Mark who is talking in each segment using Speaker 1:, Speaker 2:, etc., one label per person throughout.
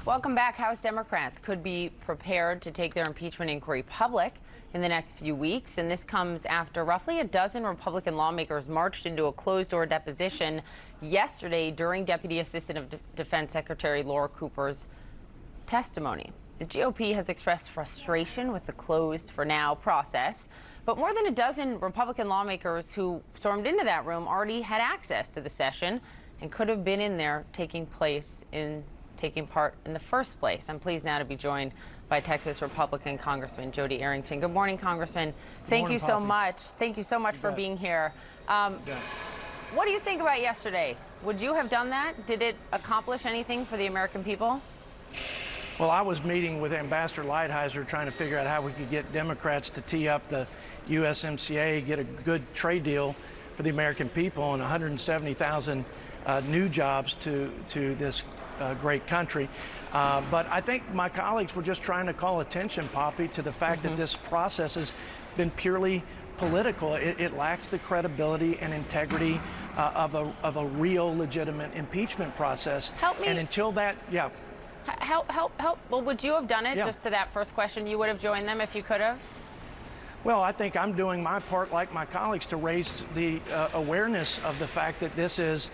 Speaker 1: Welcome back. House Democrats could be prepared to take their impeachment inquiry public in the next few weeks, and this comes after roughly a dozen Republican lawmakers marched into a closed-door deposition yesterday during Deputy Assistant of Defense Secretary Laura Cooper's testimony. The GOP has expressed frustration with the closed, for now, process, but more than a dozen Republican lawmakers who stormed into that room already had access to the session and could have been in there taking part in the first place. I'm pleased now to be joined by Texas Republican Congressman Jody Arrington. Good morning, Congressman. Thank you so much. Thank you so much for being here. What do you think about yesterday? Would you have done that? Did it accomplish anything for the American people?
Speaker 2: Well, I was meeting with Ambassador Lighthizer trying to figure out how we could get Democrats to tee up the USMCA, get a good trade deal for the American people, and 170,000 new jobs to this great country. But I think my colleagues were just trying to call attention, Poppy, to the fact that this process has been purely political. It lacks the credibility and integrity of a real, legitimate impeachment process.
Speaker 1: Help me.
Speaker 2: And until that, yeah.
Speaker 1: Help. Well, would you have done it?
Speaker 2: Yeah.
Speaker 1: Just to that first question, you would have joined them if you could have?
Speaker 2: Well, I think I'm doing my part, like my colleagues, to raise the awareness of the fact that this is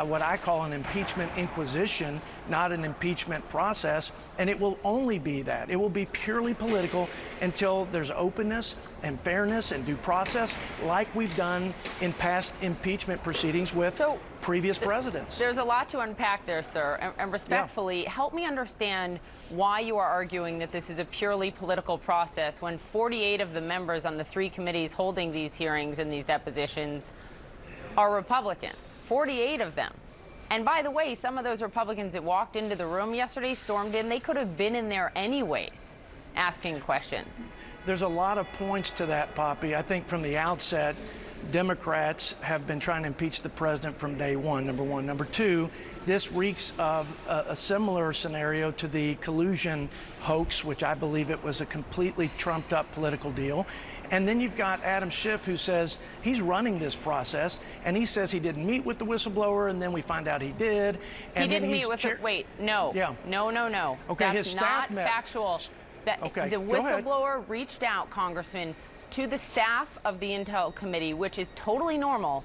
Speaker 2: what I call an impeachment inquisition, not an impeachment process, and it will only be that. It will be purely political until there's openness and fairness and due process, like we've done in past impeachment proceedings with previous presidents.
Speaker 1: There's a lot to unpack there, sir, and respectfully, help me understand why you are arguing that this is a purely political process when 48 of the members on the 3 committees holding these hearings and these depositions are Republicans, 48 of them. And by the way, some of those Republicans that walked into the room yesterday, stormed in, they could have been in there anyways, asking questions.
Speaker 2: There's a lot of points to that, Poppy. I think from the outset, Democrats have been trying to impeach the president from day one, number one. Number two, this reeks of a similar scenario to the collusion hoax, which I believe it was a completely trumped up political deal. And then you've got Adam Schiff, who says he's running this process, and he says he didn't meet with the whistleblower, and then we find out he did. And
Speaker 1: he didn't meet with wait, no.
Speaker 2: Yeah.
Speaker 1: No.
Speaker 2: Okay,
Speaker 1: that's
Speaker 2: his staff
Speaker 1: not
Speaker 2: met.
Speaker 1: Factual.
Speaker 2: Okay,
Speaker 1: the whistleblower reached out, Congressman, to the staff of the Intel Committee, which is totally normal,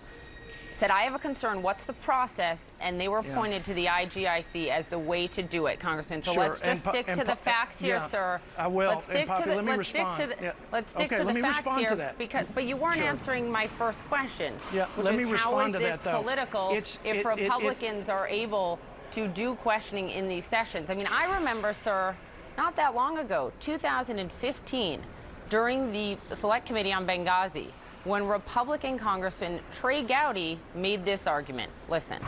Speaker 1: said, I have a concern, what's the process? And they were pointed to the IGIC as the way to do it, Congressman. So let's just stick to the facts here, sir.
Speaker 2: I will.
Speaker 1: Let's stick to the,
Speaker 2: let's stick to
Speaker 1: the facts here, but you weren't answering my first question, which is how is this political if Republicans are able to do questioning in these sessions? I mean, I remember, sir, not that long ago, 2015, during the Select Committee on Benghazi, when Republican Congressman Trey Gowdy made this argument. Listen.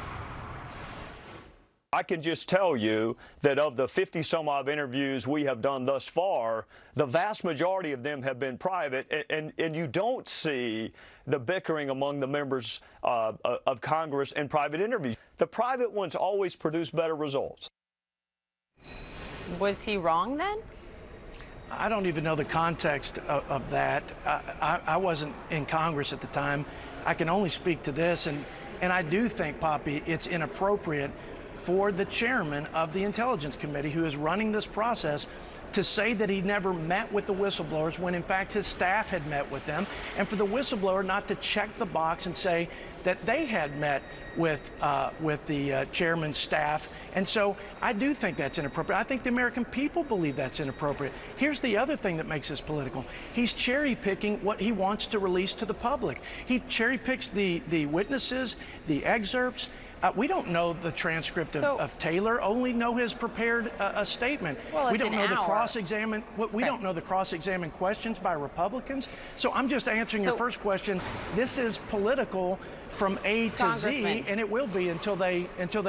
Speaker 3: I can just tell you that of the 50-some-odd interviews we have done thus far, the vast majority of them have been private, and you don't see the bickering among the members of Congress in private interviews. The private ones always produce better results.
Speaker 1: Was he wrong then?
Speaker 2: I don't even know the context of that. I wasn't in Congress at the time. I can only speak to this, and I do think, Poppy, it's inappropriate for the chairman of the Intelligence Committee, who is running this process, to say that he never met with the whistleblowers when, in fact, his staff had met with them, and for the whistleblower not to check the box and say that they had met with the chairman's staff. And so I do think that's inappropriate. I think the American people believe that's inappropriate. Here's the other thing that makes this political. He's cherry-picking what he wants to release to the public. He cherry-picks the witnesses, the excerpts. We don't know the transcript of Taylor. Only know his prepared a statement.
Speaker 1: Well,
Speaker 2: we don't know the cross-examine. We don't know the cross-examine questions by Republicans. So I'm just answering your first question. This is political from A to Z, and it will be until they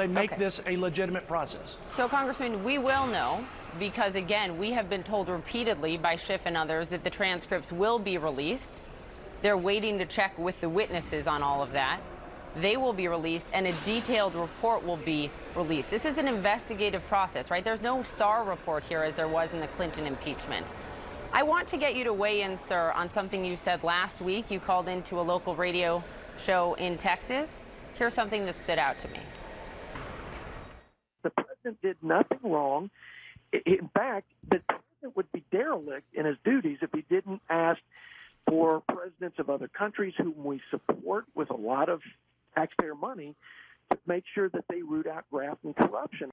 Speaker 2: make this a legitimate process.
Speaker 1: So, Congressman, we will know, because again, we have been told repeatedly by Schiff and others that the transcripts will be released. They're waiting to check with the witnesses on all of that. They will be released, and a detailed report will be released. This is an investigative process, right? There's no Starr report here as there was in the Clinton impeachment. I want to get you to weigh in, sir, on something you said last week. You called into a local radio show in Texas. Here's something that stood out to me.
Speaker 4: president did nothing wrong. In fact, the president would be derelict in his duties if he didn't ask for presidents of other countries whom we support with a lot of taxpayer money to make sure that they root out graft and corruption.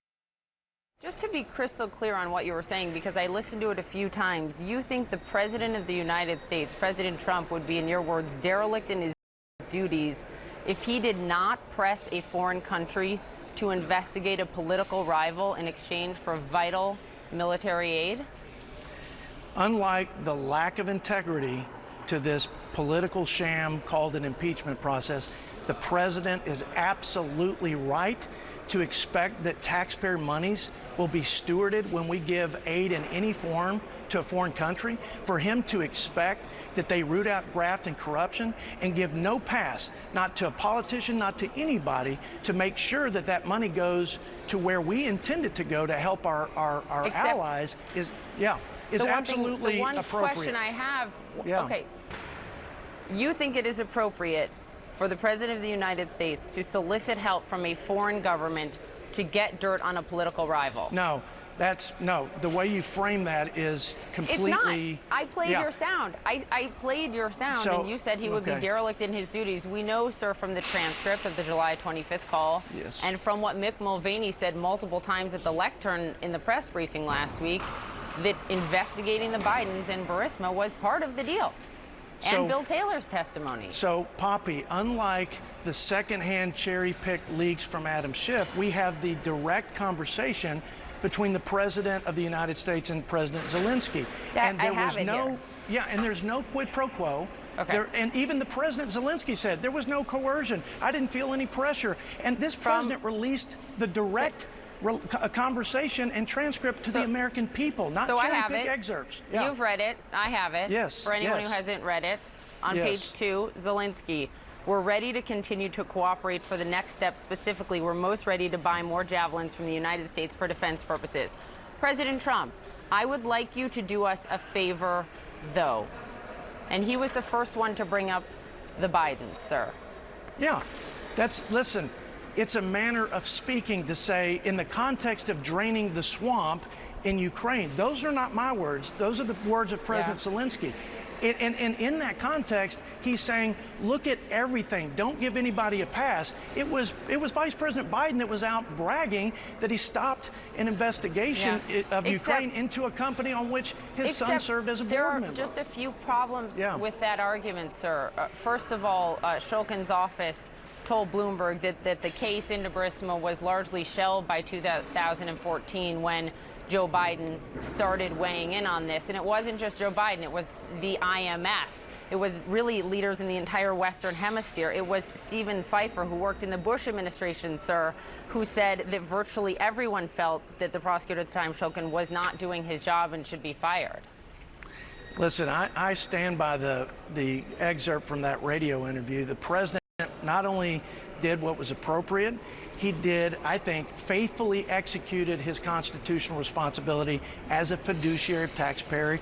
Speaker 1: Just to be crystal clear on what you were saying, because I listened to it a few times, you think the President of the United States, President Trump, would be, in your words, derelict in his duties if he did not press a foreign country to investigate a political rival in exchange for vital military aid?
Speaker 2: Unlike the lack of integrity to this political sham called an impeachment process, the president is absolutely right to expect that taxpayer monies will be stewarded when we give aid in any form to a foreign country. For him to expect that they root out graft and corruption and give no pass, not to a politician, not to anybody, to make sure that that money goes to where we intend it to go to help our allies is absolutely
Speaker 1: the one
Speaker 2: appropriate.
Speaker 1: Question I have,
Speaker 2: Yeah.
Speaker 1: Okay, you think it is appropriate for the President of the United States to solicit help from a foreign government to get dirt on a political rival?
Speaker 2: No, the way you frame that is completely...
Speaker 1: It's not. I played your sound. I played your sound, and you said he would be derelict in his duties. We know, sir, from the transcript of the July 25th call,
Speaker 2: yes, and
Speaker 1: from what Mick Mulvaney said multiple times at the lectern in the press briefing last week, that investigating the Bidens and Burisma was part of the deal. And Bill Taylor's testimony.
Speaker 2: So, Poppy, unlike the secondhand cherry-picked leaks from Adam Schiff, we have the direct conversation between the President of the United States and President Zelensky. And there was no, and there's no quid pro quo.
Speaker 1: Okay.
Speaker 2: And even the President Zelensky said there was no coercion. I didn't feel any pressure. And this president released the direct conversation and transcript to the American people, not cherry-picked excerpts. Yeah.
Speaker 1: You've read it. I have it.
Speaker 2: Yes.
Speaker 1: For anyone who hasn't read it, on page 2, Zelensky, we're ready to continue to cooperate for the next step. Specifically, we're most ready to buy more javelins from the United States for defense purposes. President Trump, I would like you to do us a favor, though. And he was the first one to bring up the Bidens, sir.
Speaker 2: Yeah. Listen, it's a manner of speaking to say, in the context of draining the swamp in Ukraine. Those are not my words. Those are the words of President Zelensky. And in that context, he's saying, look at everything. Don't give anybody a pass. It was Vice President Biden that was out bragging that he stopped an investigation of Ukraine into a company on which his son served as a board member.
Speaker 1: There are just a few problems with that argument, sir. First of all, Shulkin's office told Bloomberg that the case into Burisma was largely shelved by 2014 when Joe Biden started weighing in on this. And it wasn't just Joe Biden, it was the IMF. It was really leaders in the entire Western Hemisphere. It was Stephen Pfeiffer, who worked in the Bush administration, sir, who said that virtually everyone felt that the prosecutor at the time, Shulkin, was not doing his job and should be fired.
Speaker 2: Listen, I stand by the excerpt from that radio interview. The president not only did what was appropriate, he did, I think, faithfully executed his constitutional responsibility as a fiduciary of taxpayer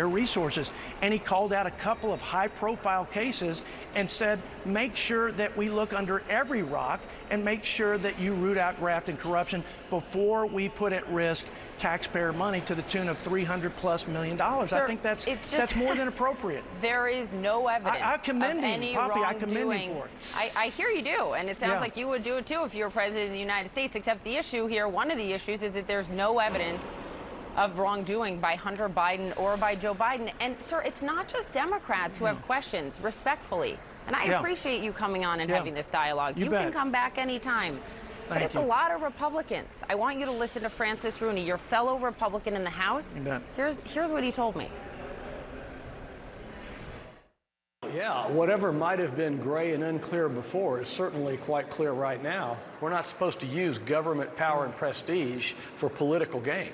Speaker 2: resources. And he called out a couple of high-profile cases and said, make sure that we look under every rock and make sure that you root out graft and corruption before we put at risk taxpayer money to the tune of $300+ million.
Speaker 1: Sir,
Speaker 2: I think that's more than appropriate.
Speaker 1: There is no evidence
Speaker 2: I commend
Speaker 1: of
Speaker 2: him,
Speaker 1: any
Speaker 2: Poppy,
Speaker 1: wrongdoing.
Speaker 2: I commend him for it.
Speaker 1: I hear you do, and it sounds like you would do it too if you were president of the United States, except the issue here, one of the issues is that there's no evidence of wrongdoing by Hunter Biden or by Joe Biden. And, sir, it's not just Democrats who have questions, respectfully. And I appreciate you coming on and having this dialogue. You can come back anytime. But it's a lot of Republicans. I want you to listen to Francis Rooney, your fellow Republican in the House. Here's what he told me.
Speaker 5: Yeah, whatever might have been gray and unclear before is certainly quite clear right now. We're not supposed to use government power and prestige for political gain.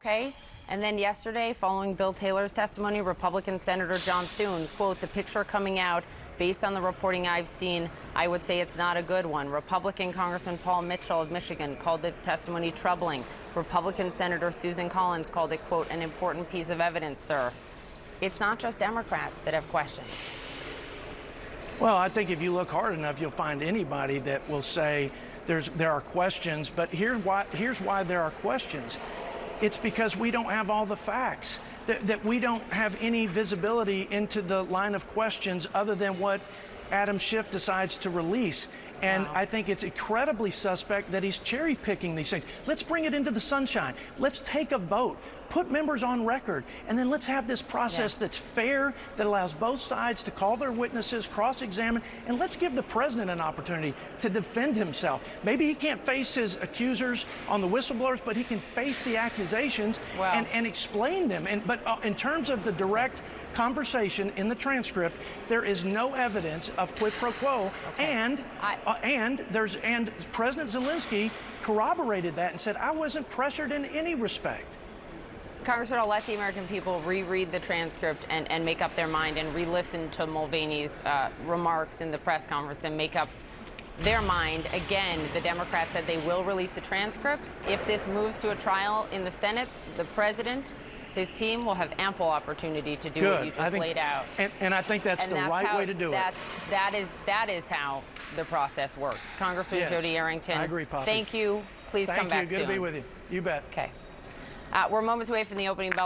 Speaker 1: Okay, and then yesterday, following Bill Taylor's testimony, Republican Senator John Thune, quote, the picture coming out, based on the reporting I've seen, I would say it's not a good one. Republican Congressman Paul Mitchell of Michigan called the testimony troubling. Republican Senator Susan Collins called it, quote, an important piece of evidence, sir. It's not just Democrats that have questions.
Speaker 2: Well, I think if you look hard enough, you'll find anybody that will say there are questions, but here's why there are questions. It's because we don't have all the facts, that we don't have any visibility into the line of questions other than what Adam Schiff decides to release. And I think it's incredibly suspect that he's cherry picking these things. Let's bring it into the sunshine. Let's take a vote, put members on record, and then let's have this process that's fair, that allows both sides to call their witnesses, cross-examine, and let's give the president an opportunity to defend himself. Maybe he can't face his accusers on the whistleblowers, but he can face the accusations and explain them. But in terms of the direct conversation in the transcript, there is no evidence of quid pro quo, and President Zelensky corroborated that and said, I wasn't pressured in any respect.
Speaker 1: Congressman, I'll let the American people reread the transcript and make up their mind and re-listen to Mulvaney's remarks in the press conference and make up their mind. Again, the Democrats said they will release the transcripts. If this moves to a trial in the Senate, the president, his team will have ample opportunity to do what you just laid out.
Speaker 2: And I think that's the right way to do it.
Speaker 1: That is how the process works. Congresswoman Jody Arrington.
Speaker 2: I agree, Poppy.
Speaker 1: Thank you. Please come back soon.
Speaker 2: Good to be with you. You bet.
Speaker 1: Okay. We're moments away from the opening bell.